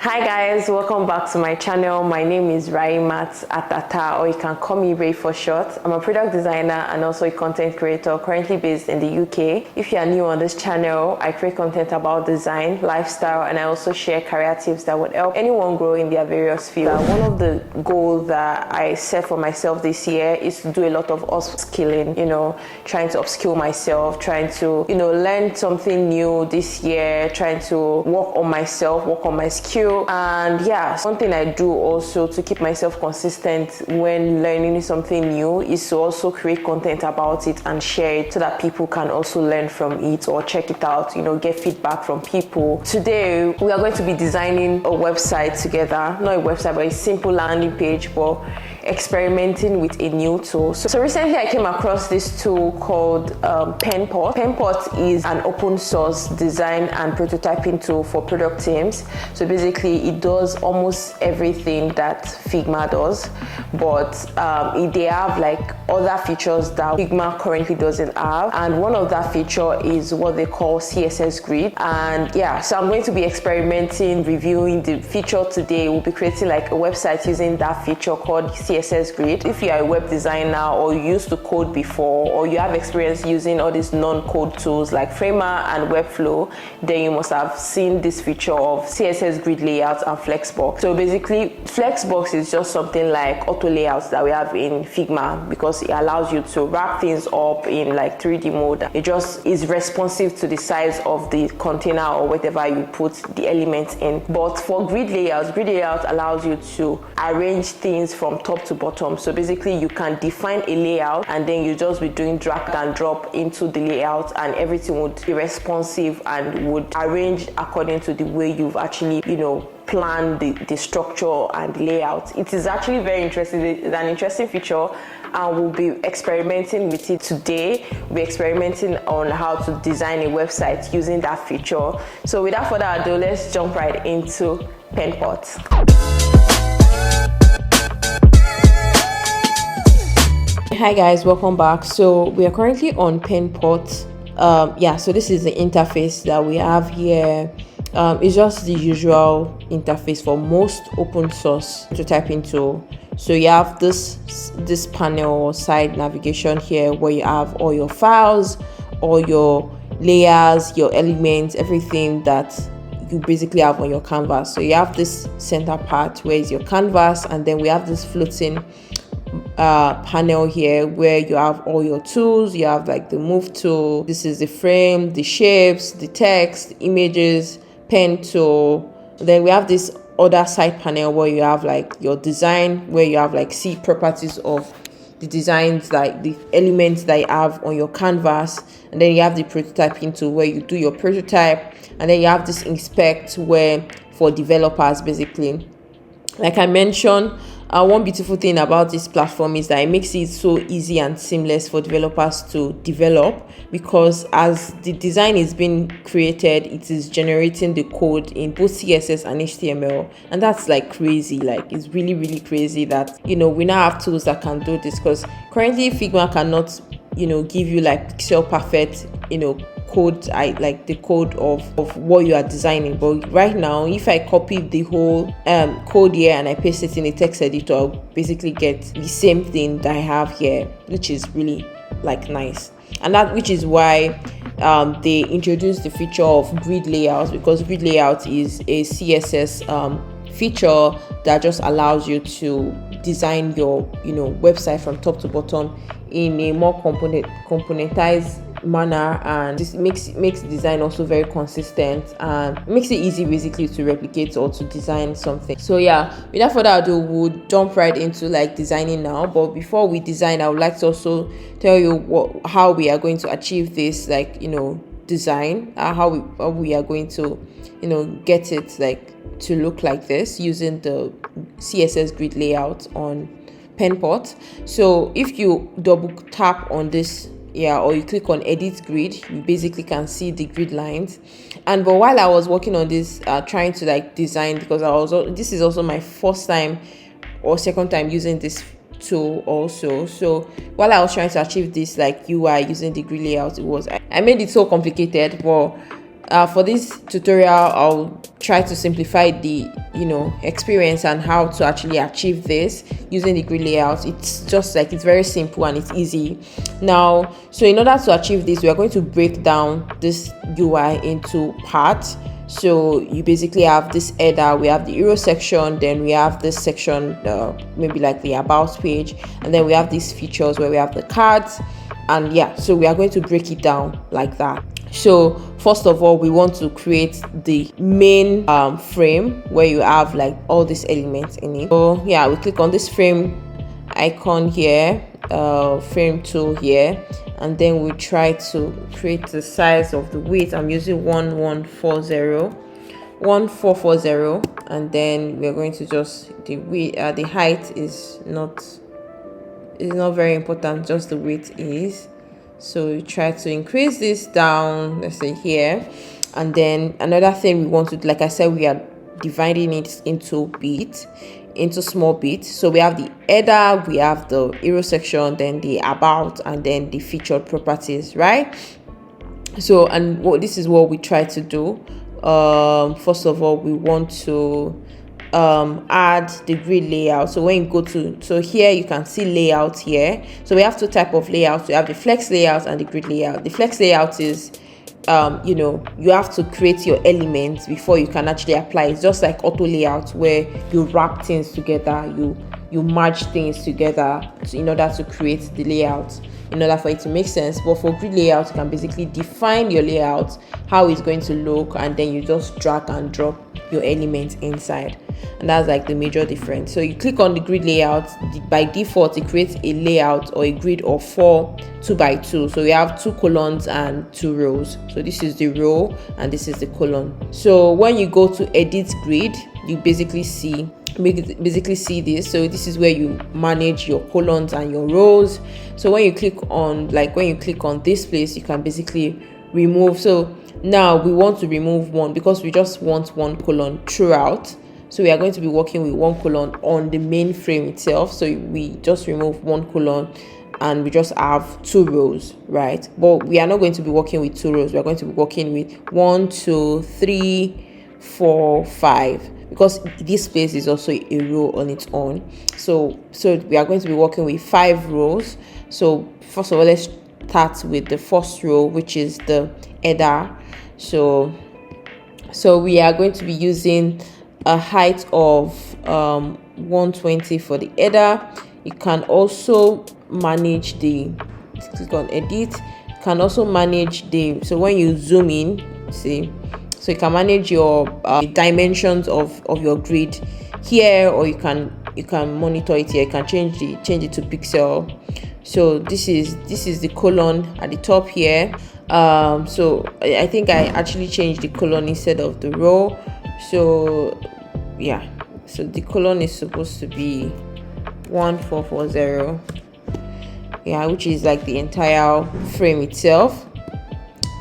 Hi guys, welcome back to my channel. My name is Rae Atata, or you can call me Rae for short. I'm a product designer and also a content creator currently based in the UK. If you are new on this channel, I create content about design, lifestyle, and I also share career tips that would help anyone grow in their various fields. One of the goals that I set for myself this year is to do a lot of upskilling, trying to upskill myself, trying to, learn something new this year, trying to work on myself, work on my skills. And yeah, something I do also to keep myself consistent when learning something new is to also create content about it and share it so that people can also learn from it or check it out, get feedback from people. Today we are going to be designing a website together, not a website but a simple landing page, but experimenting with a new tool. So recently I came across this tool called Penpot. Penpot is an open source design and prototyping tool for product teams. So basically it does almost everything that Figma does, but they have like other features that Figma currently doesn't have, and one of that feature is what they call CSS Grid. And yeah, so I'm going to be experimenting, reviewing the feature today. We'll be creating like a website using that feature called CSS Grid. If you are a web designer or you used to code before, or you have experience using all these non-code tools like Framer and Webflow, then you must have seen this feature of CSS Grid layouts and Flexbox. So basically Flexbox is just something like auto layouts that we have in Figma, because it allows you to wrap things up in like 3D mode. It just is responsive to the size of the container or whatever you put the elements in. But for grid layout allows you to arrange things from top to bottom. So basically you can define a layout and then you just be doing drag and drop into the layout, and everything would be responsive and would arrange according to the way you've actually plan the structure and layout. It is actually very interesting. It's an interesting feature, and we'll be experimenting with it today. We'll be experimenting on how to design a website using that feature. So without further ado, let's jump right into Penpot. Hi guys, welcome back. So we are currently on Penpot. So this is the interface that we have here. It's just the usual interface for most open source prototyping tool. So you have this panel or side navigation here where you have all your files, all your layers, your elements, everything that you basically have on your canvas. So you have this center part where is your canvas, and then we have this floating panel here where you have all your tools. You have like the move tool, this is the frame, the shapes, the text, images, pen tool. Then we have this other side panel where you have like your design, where you have like see properties of the designs, like the elements that you have on your canvas. And then you have the prototyping tool where you do your prototype, and then you have this inspect where for developers basically. Like I mentioned, one beautiful thing about this platform is that it makes it so easy and seamless for developers to develop, because as the design is being created, it is generating the code in both CSS and HTML. And that's like crazy. Like it's really, really crazy that, we now have tools that can do this, because currently Figma cannot, give you like pixel perfect, code, like the code of what you are designing. But right now, if I copy the whole code here and I paste it in a text editor, I'll basically get the same thing that I have here, which is really like nice. And that which is why they introduced the feature of grid layouts, because grid layout is a CSS feature that just allows you to design your website from top to bottom in a more componentized manner, and this makes the design also very consistent and makes it easy basically to replicate or to design something. So yeah, without further ado, we'll jump right into like designing now. But before we design, I would like to also tell you how we are going to achieve this design, how we are going to get it like to look like this using the CSS grid layout on Penpot. So if you double tap on this, or you click on edit grid, you basically can see the grid lines. But while I was working on this, trying to like design, because this is also my first time or second time using this tool also. So while I was trying to achieve this like UI using the grid layout, I made it so complicated. But for this tutorial, I'll try to simplify the experience and how to actually achieve this using the grid layout. It's just like, it's very simple and it's easy. Now, so in order to achieve this, we are going to break down this UI into parts. So you basically have this header, we have the hero section, then we have this section, maybe like the about page, and then we have these features where we have the cards. And yeah, so we are going to break it down like that. So first of all, we want to create the main frame where you have like all these elements in it. So yeah, we click on this frame icon here, frame tool here, and then we try to create the size of the width. I'm using 1440, and then we're going to just the height is not very important, just the width is. So we try to increase this down, let's say here. And then another thing we want to, like I said, we are dividing it into small bits. So we have the header, we have the hero section, then the about, and then the featured properties, right? So, and this is what we try to do. First of all, we want to add the grid layout. So when you go to, so here you can see layout here. So we have two type of layouts. We have the flex layout and the grid layout. The flex layout is you have to create your elements before you can actually apply. It's just like auto layout, where you wrap things together, you merge things together in order to create the layout, in order for it to make sense. But for grid layout, you can basically define your layout, how it's going to look, and then you just drag and drop your elements inside. And that's like the major difference. So you click on the grid layout, by default it creates a layout or a grid of 4 2x2. So we have 2 columns and 2 rows. So this is the row and this is the column. So when you go to edit grid, you basically see this. So this is where you manage your columns and your rows. So when you click on this place, you can basically remove. So now we want to remove one because we just want one column throughout. So we are going to be working with one column on the main frame itself. So we just remove one column and we just have 2 rows, right? But we are not going to be working with 2 rows. We are going to be working with 1 2 3 4 5, because this place is also a row on its own. So we are going to be working with 5 rows. So first of all, let's start with the first row, which is the header. So we are going to be using a height of 120 for the header. You can also manage click on edit. You can also manage so when you zoom in, see, so you can manage your dimensions of your grid here, or you can monitor it here. You can change it to pixel. So this is the column at the top here. So I think I actually changed the column instead of the row. So yeah, so the column is supposed to be 1440, yeah, which is like the entire frame itself.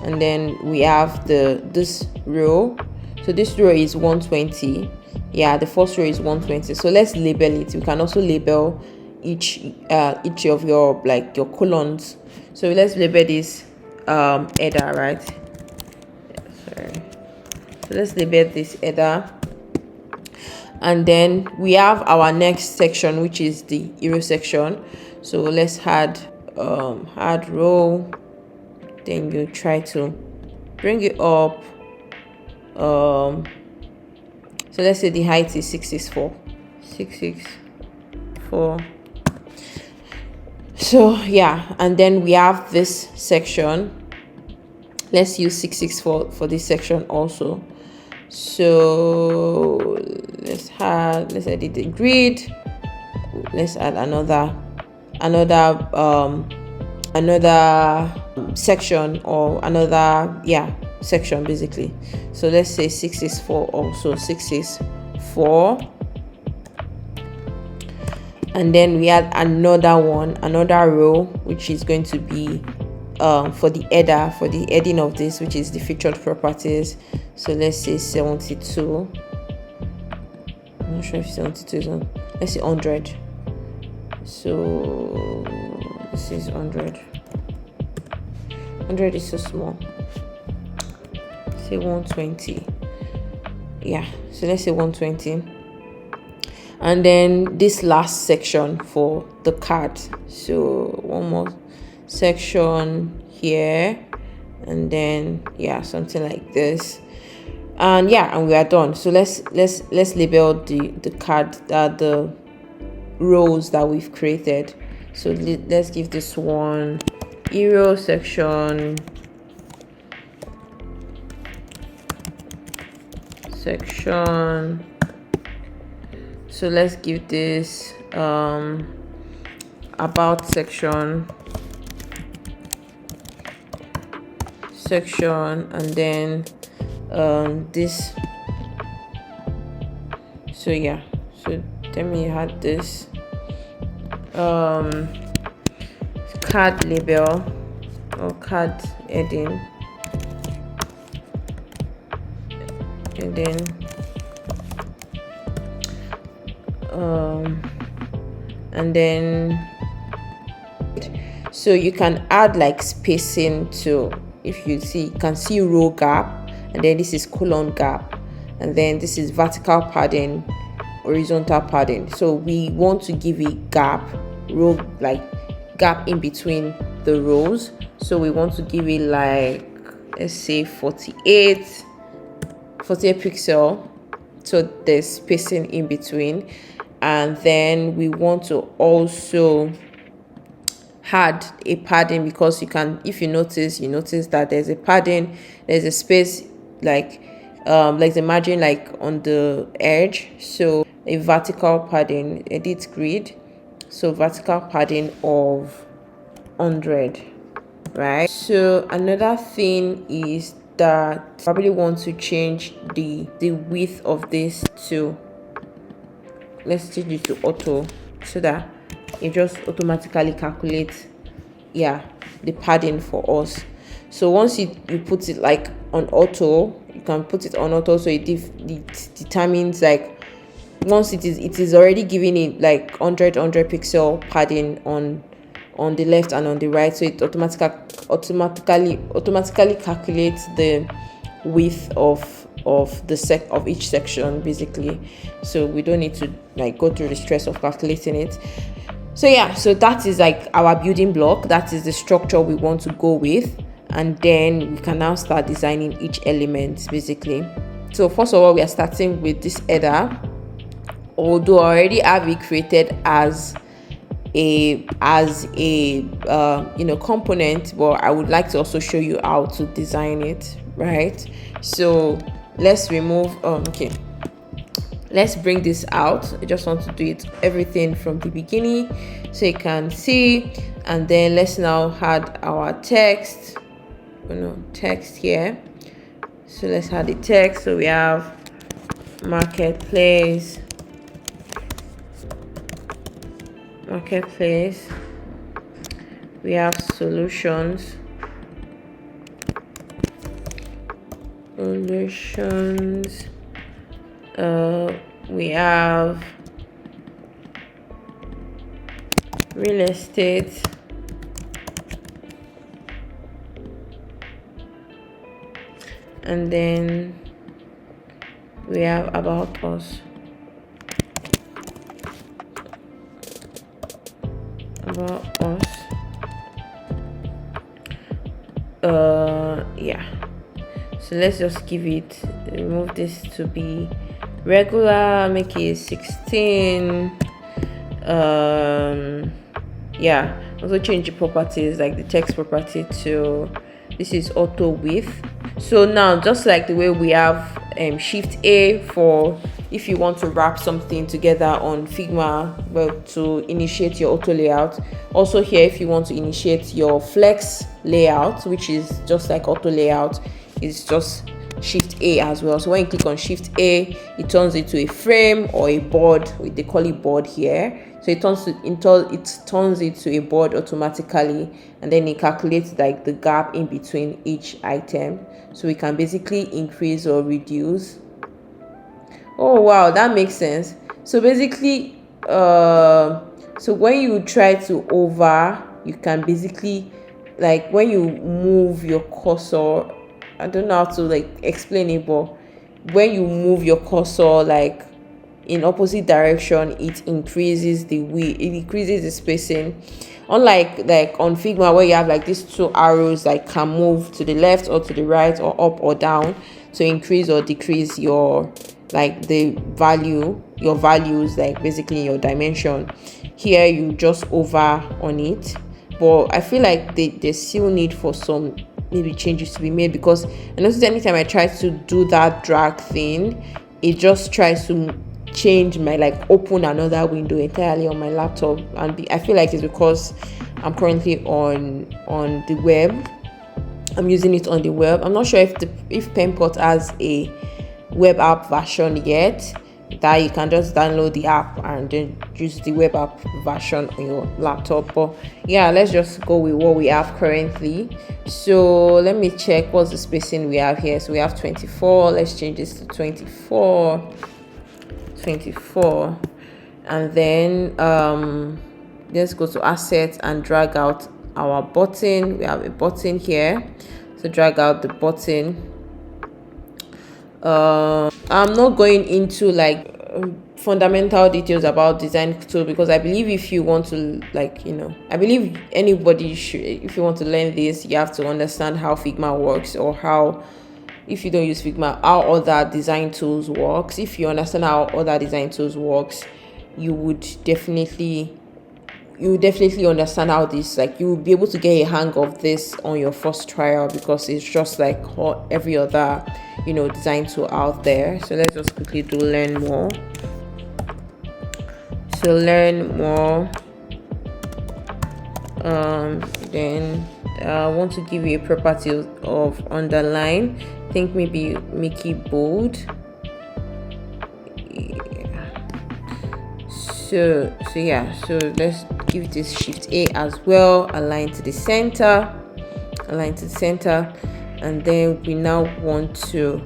And then we have this row. So this row is 120. Yeah, the first row is 120. So let's label it. We can also label each of your columns. So let's label this header, right? Sorry. So let's label this header. And then we have our next section, which is the hero section. So let's add row. Then you try to bring it up. So let's say the height is 664. So yeah, and then we have this section. Let's use 664 for this section also. So let's edit the grid. Let's add another section, or another section basically. So let's say 664 also, 664. And then we add another row, which is going to be for the header, for the heading of this, which is the featured properties. So let's say 72. I'm not sure if 72 is on. Let's say 100. So this is 100. 100 is so small. Say 120. Yeah, so let's say 120. And then this last section for the card, so one more section here, and then yeah, something like this. And yeah, and we are done. So let's label the card, the rows that we've created. So let's give this one hero section, so let's give this about section, and then this. So yeah, so then we had this card label or card heading, and then so you can add like spacing to, if you see, you can see row gap, and then this is column gap, and then this is vertical padding, horizontal padding. So we want to give a gap, row, like gap in between the rows. So we want to give it like, let's say 48 pixel, so there's spacing in between. And then we want to also add a padding, because you can, if you notice that there's a padding, there's a space like the margin like on the edge. So a vertical padding, edit grid, so vertical padding of 100, right? So another thing is that probably want to change the width of this to, let's change it to auto, so that it just automatically calculates, yeah, the padding for us. So once you put it like on auto, you can put it on auto, so it determines, like once it is already giving it like 100 pixel padding on the left and on the right, so it automatically calculates the width of each section, basically. So we don't need to like go through the stress of calculating it. So yeah, so that is like our building block, that is the structure we want to go with, and then we can now start designing each element, basically. So first of all, we are starting with this header. Although I already have it created as a component, but I would like to also show you how to design it, right? So let's remove let's bring this out. I just want to do it everything from the beginning so you can see. And then let's now add our text, text here. So let's add the text. So we have marketplace, we have solutions, we have real estate, and then we have about us. Yeah, so let's just remove this to be regular, make it 16. Yeah, also change the properties, like the text property to, this is auto width. So now, just like the way we have shift A for if you want to wrap something together on Figma, well, to initiate your auto layout, also here if you want to initiate your flex layout, which is just like auto layout, it's just shift A as well. So when you click on shift A, it turns it to a frame or a board. They call it board here. So it turns it to a board automatically, and then it calculates like the gap in between each item, so we can basically increase or reduce. Oh wow, that makes sense. So basically so when you try to you can basically, like when you move your cursor, I don't know how to like explain it, but when you move your cursor like in opposite direction, it increases the width, it increases the spacing. Unlike like on Figma where you have like these two arrows that can move to the left or to the right or up or down to increase or decrease your like the value, your values, like basically your dimension. Here you just over on it, but I feel like they still need for some maybe changes to be made, because I noticed anytime I try to do that drag thing, it just tries to change my like open another window entirely on my laptop. And I feel like it's because I'm currently on the web. I'm using it on the web. I'm not sure if Penpot has a web app version yet, that you can just download the app and then use the web app version on your laptop. But yeah, let's just go with what we have currently. So let me check what's the spacing we have here. So we have 24. Let's change this to 24, and then let's go to assets and drag out our button. We have a button here, so drag out the button. I'm not going into like fundamental details about design tool, because I believe if you want to like, I believe anybody should, if you want to learn this, you have to understand how Figma works, or how, if you don't use Figma, how other design tools works. If you understand how other design tools works, you would definitely understand how this, like, you will be able to get a hang of this on your first trial, because it's just like every other design tool out there. So let's just quickly do learn more. So learn more, then I want to give you a property of underline. I think maybe make it bold. So let's give this Shift A as well, align to the center, and then we now want to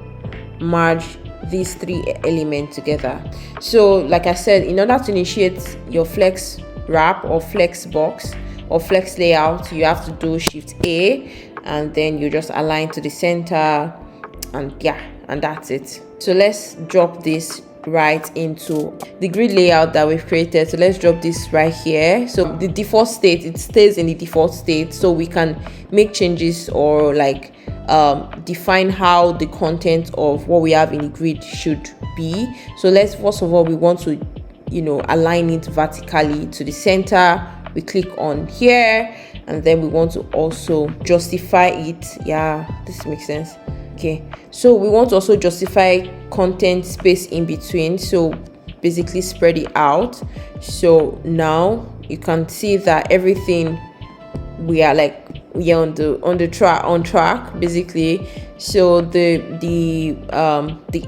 merge these three elements together. So like I said, in order to initiate your flex wrap or flex box or flex layout, you have to do Shift A, and then you just align to the center, and that's it. So let's drop this right into the grid layout that we've created. So let's drop this right here. So the default state, it stays in the default state, so we can make changes or like define how the content of what we have in the grid should be. So let's, first of all, we want to align it vertically to the center. We click on here, and then we want to also justify it. Yeah, this makes sense. Okay, so we want to also justify content space in between, so basically spread it out. So now you can see that everything, we are on track basically. So the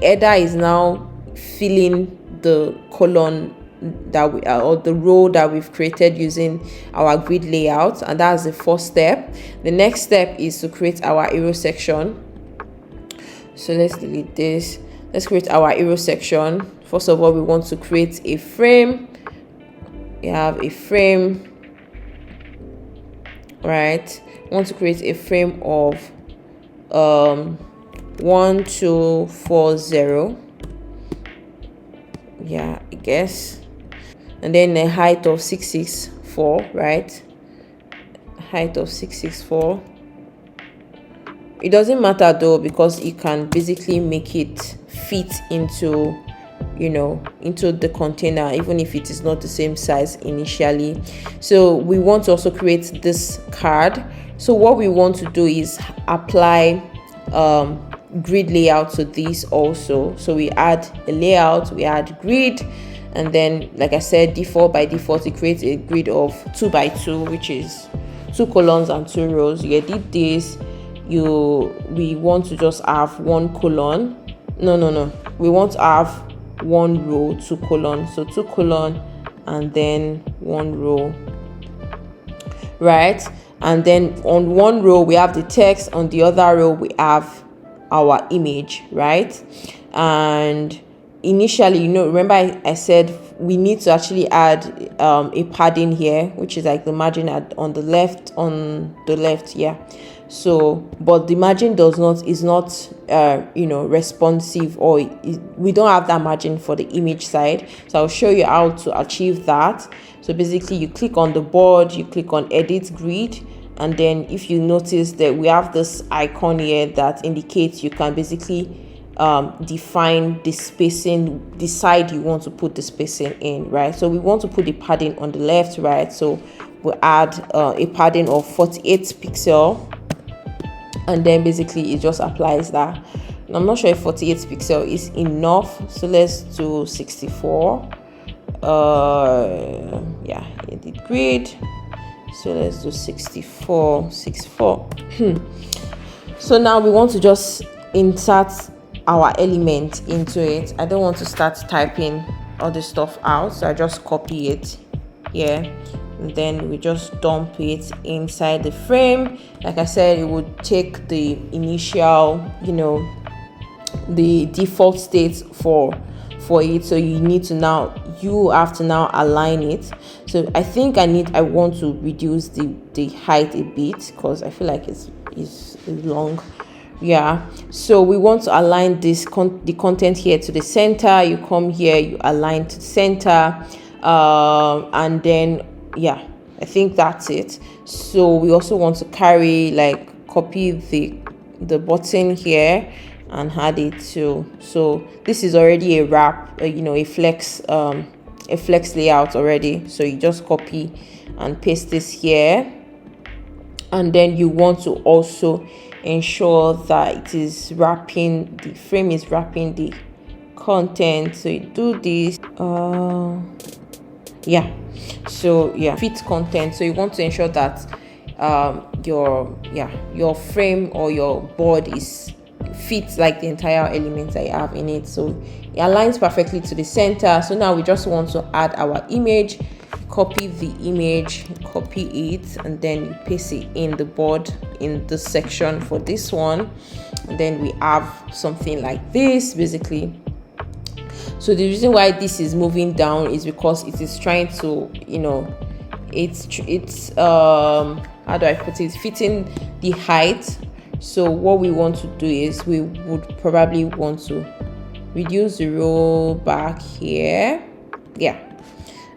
header is now filling the column that we or the row that we've created using our grid layout, and that's the first step. The next step is to create our arrow section. So let's delete this. Let's create our arrow section. First of all, we want to create a frame. We have a frame, right? We want to create a frame of 1240. Yeah, I guess. And then a height of 664, right? Height of 664. It doesn't matter though, because you can basically make it fit into into the container, even if it is not the same size initially. So we want to also create this card. So what we want to do is apply grid layout to this also. So we add a layout, we add grid, and then like I said, by default it creates a grid of 2 by 2, which is 2 columns and 2 rows. You edit this, we want to just have 1 column. No, we want to have 1 row, 2 columns. So 2 column and then 1 row, right? And then on 1 row we have the text, on the other row we have our image, right? And initially, remember I said we need to actually add a padding here, which is like the margin on the left, yeah. So but the margin is not you know, responsive, or we don't have that margin for the image side. So I'll show you how to achieve that. So basically you click on the board, you click on edit grid, and then if you notice that we have this icon here that indicates you can basically define the spacing, the side you want to put the spacing in, right? So we want to put the padding on the left, right? So we'll add a padding of 48 pixel, and then basically it just applies that. And I'm not sure if 48 pixel is enough, so let's do 64. Yeah, edit grid, so let's do 64. So now we want to just insert our element into it. I don't want to start typing all this stuff out, so I just copy it here, and then we just dump it inside the frame. Like I said, it would take the initial, you know, the default state for it, so you have to now align it. So I think I want to reduce the height a bit, because I feel like it's long. Yeah, so we want to align the content here to the center. You come here, you align to the center, and then yeah, I think that's it. So we also want to copy the button here and add it to, so this is already a wrap, you know, a flex layout already. So you just copy and paste this here, and then you want to also ensure that the frame is wrapping the content. So you do this, yeah, so yeah, fit content. So you want to ensure that your frame or your board fits like the entire elements that you have in it, so it aligns perfectly to the center. So now we just want to add our image. Copy the image, copy it, and then you paste it in the board in the section for this one, and then we have something like this basically. So the reason why this is moving down is because it is trying to, you know, it's how do I put it, fitting the height. So what we want to do is we would probably want to reduce the roll back here,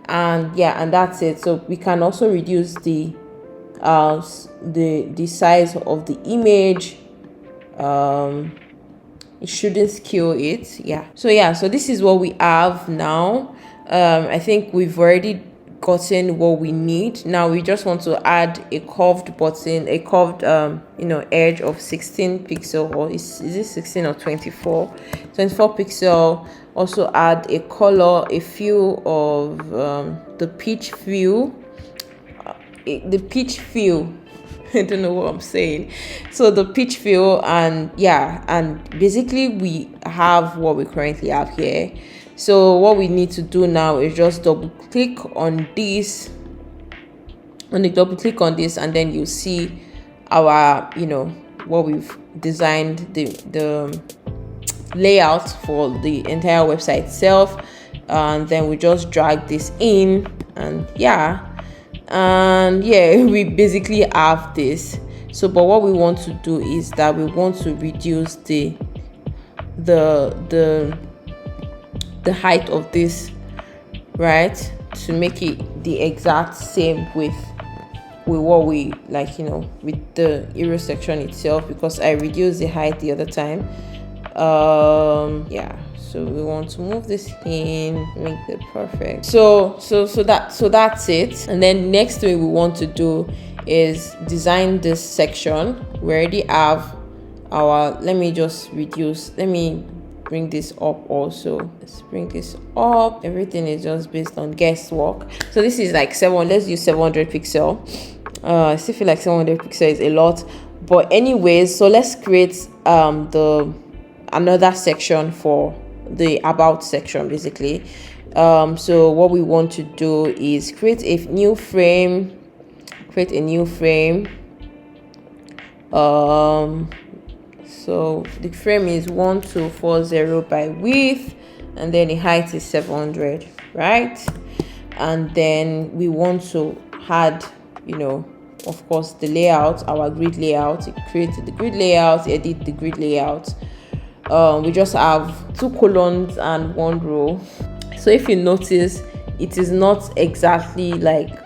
and that's it. So we can also reduce the size of the image. It shouldn't scale it. So this is what we have now. I think we've already gotten what we need. Now we just want to add a curved button, a curved you know, edge of 16 pixel, or is it 16 or 24 pixel. Also add a color, a fill of the pitch fill, I don't know what I'm saying. So the pitch fill, and basically we have what we currently have here. So what we need to do now is just double click on this. When you double click on this, and then you see our, you know, what we've designed, the layout for the entire website itself, and then we just drag this in, and we basically have this. So but what we want to do is that we want to reduce the height of this, right, to make it the exact same with what we like, you know, with the hero section itself, because I reduced the height the other time. So we want to move this in, make it perfect. So that's it. And then next thing we want to do is design this section. We already have our, let me bring this up also. Let's bring this up. Everything is just based on guesswork. So this is like let's use 700 pixel. I still feel like 700 pixel is a lot, but anyways, so let's create another section for the about section basically. So what we want to do is create a new frame. So the frame is 1240 by width, and then the height is 700, right? And then we want to add, you know, of course, the layout, our grid layout. You create the grid layout, edit the grid layout. We just have 2 columns and 1 row. So if you notice, it is not exactly like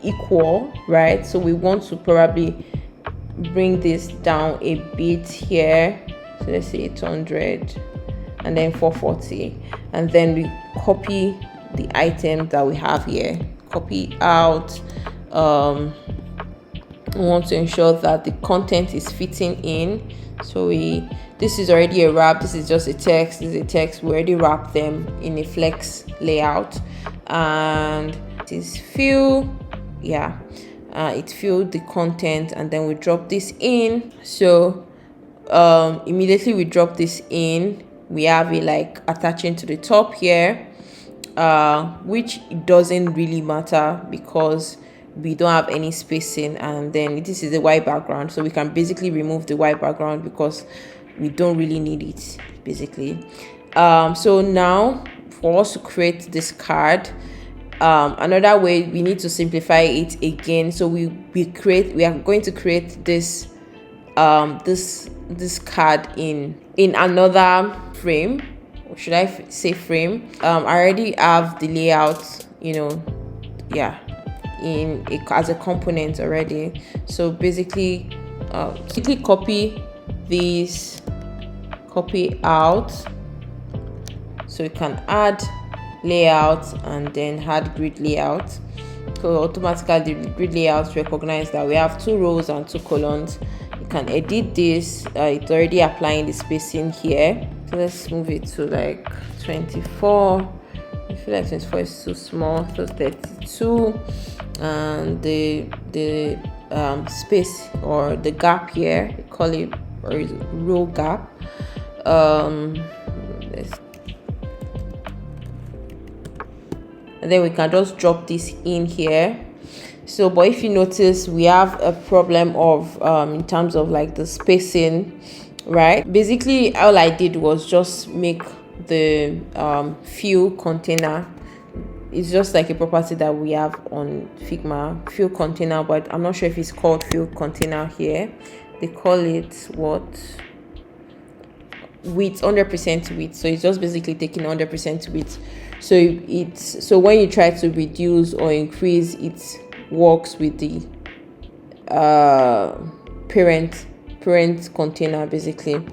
equal, right? So we want to probably bring this down a bit here. So let's say 800 and then 440, and then we copy the item that we have here, copy out. We want to ensure that the content is fitting in. So this is already a wrap, this is just a text, this is a text. We already wrap them in a flex layout, and it is fill, yeah, it filled the content, and then we drop this in. So immediately we drop this in, we have it like attaching to the top here, which doesn't really matter because we don't have any spacing, and then this is a white background, so we can basically remove the white background because we don't really need it basically. So now for us to create this card, another way, we need to simplify it again. So we are going to create this this card in another frame, or should I say frame. I already have the layout, yeah, as a component already. So basically copy this, copy out, so you can add layout and then add grid layout. So automatically the grid layout recognize that we have 2 rows and 2 columns. You can edit this, it's already applying the spacing here. So let's move it to like 24. I feel like 24 is too small, so 32, and the space or the gap here, we call it, or row gap. And then we can just drop this in here. So but if you notice, we have a problem of in terms of like the spacing, right? Basically all I did was just make the fill container. It's just like a property that we have on Figma, fill container, but I'm not sure if it's called fill container here. They call it what? Width, 100% width. So it's just basically taking 100% width. So when you try to reduce or increase, it works with the parent container basically.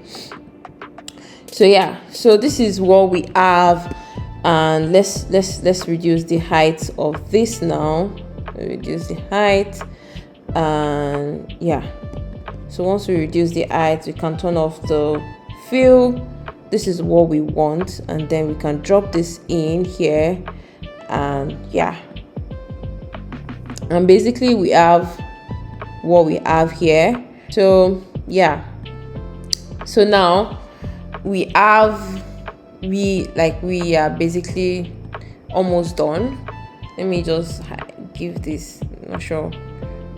So yeah, so this is what we have, and let's reduce the height of this now. Reduce the height, and yeah, so once we reduce the height, we can turn off the fill. This is what we want, and then we can drop this in here, and yeah, and basically we have what we have here. So yeah, so now we are basically almost done. Let me just give this, not sure,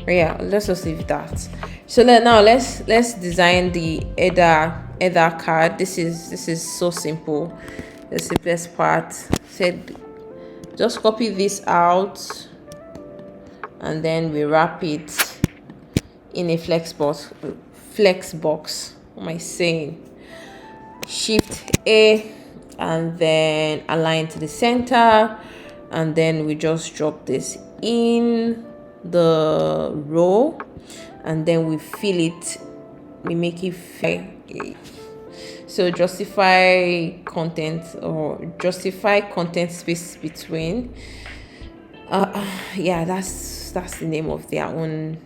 but yeah, let's just leave that. So now let's design the header card. This is so simple, the simplest part. Said just copy this out, and then we wrap it in a flex box. What am I saying? Shift A, and then align to the center, and then we just drop this in the row, and then we fill it, we make it fair. So justify content, or justify content space between. Yeah, that's the name of their own,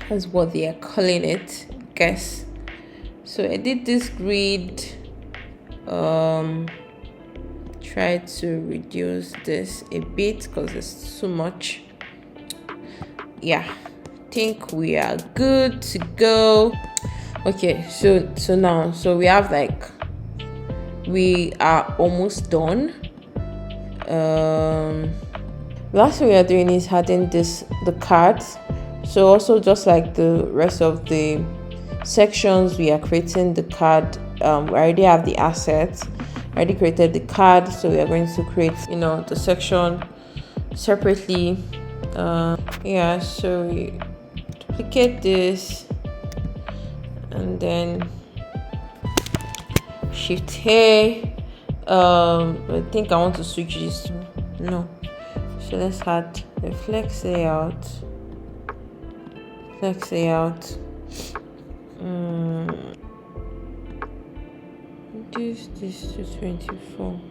that's what they are calling it, I guess. So edit this grid, try to reduce this a bit because it's too much. Yeah, I think we are good to go. Okay, so now, so we have like, we are almost done. Last thing we are doing is adding the cards. So also, just like the rest of the sections, we are creating the card. We already have the assets, already created the card, so we are going to create the section separately. Yeah, so we duplicate this and then Shift A. I think I want to switch this to no. So let's add the flex layout. This to 24,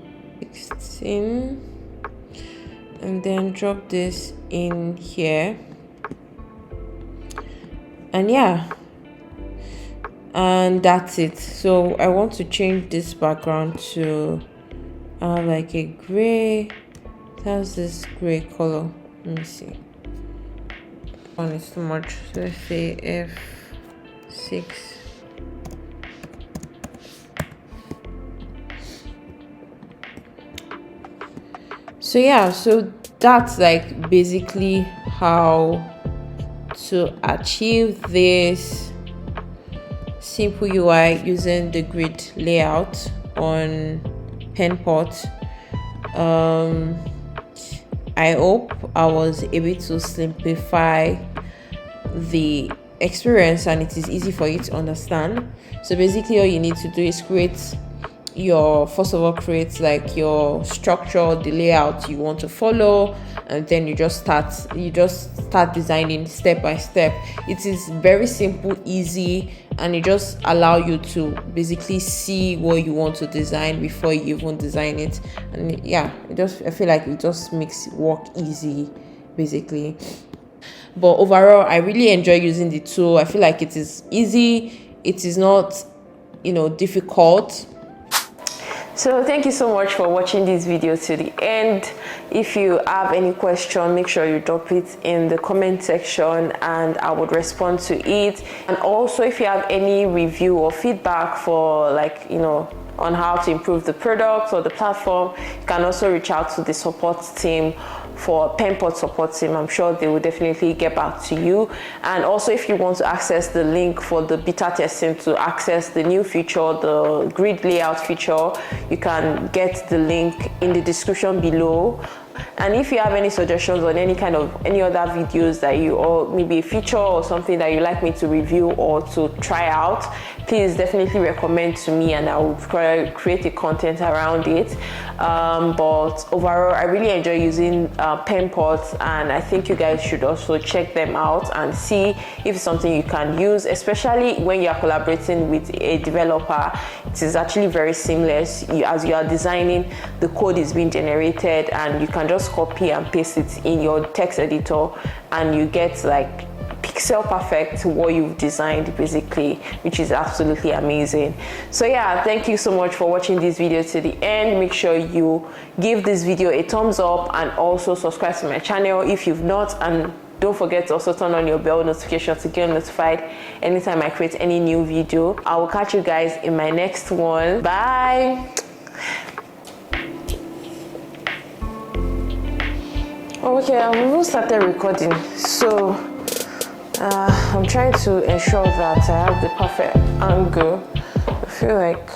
16, and then drop this in here. And yeah, and that's it. So I want to change this background to like a gray. How's this gray color? Let me see. One is too much. So let's say F6. So yeah, so that's like basically how to achieve this simple UI using the grid layout on Penpot. I hope I was able to simplify the experience and it is easy for you to understand. So basically all you need to do is create like your structure, the layout you want to follow, and then you just start designing step by step. It is very simple, easy, and it just allow you to basically see what you want to design before you even design it. And yeah, I feel like it just makes work easy basically. But overall, I really enjoy using the tool. I feel like it is easy, it is not difficult. So thank you so much for watching this video to the end. If you have any question, make sure you drop it in the comment section and I would respond to it. And also if you have any review or feedback for on how to improve the product or the platform, you can also reach out to the support team for Penpot support team. I'm sure they will definitely get back to you. And also if you want to access the link for the beta testing to access the new feature, the grid layout feature, you can get the link in the description below. And if you have any suggestions on any other videos that or maybe a feature or something that you like me to review or to try out, please definitely recommend to me and I will create a content around it. But overall, I really enjoy using Penpot, and I think you guys should also check them out and see if it's something you can use, especially when you are collaborating with a developer. It is actually very seamless. As you are designing, the code is being generated and you can just copy and paste it in your text editor and you get like pixel perfect what you've designed basically, which is absolutely amazing. So yeah, thank you so much for watching this video to the end. Make sure you give this video a thumbs up and also subscribe to my channel if you've not, and don't forget to also turn on your bell notification to get notified anytime I create any new video. I will catch you guys in my next one. Bye. Okay, I've even started recording, so I'm trying to ensure that I have the perfect angle. I feel like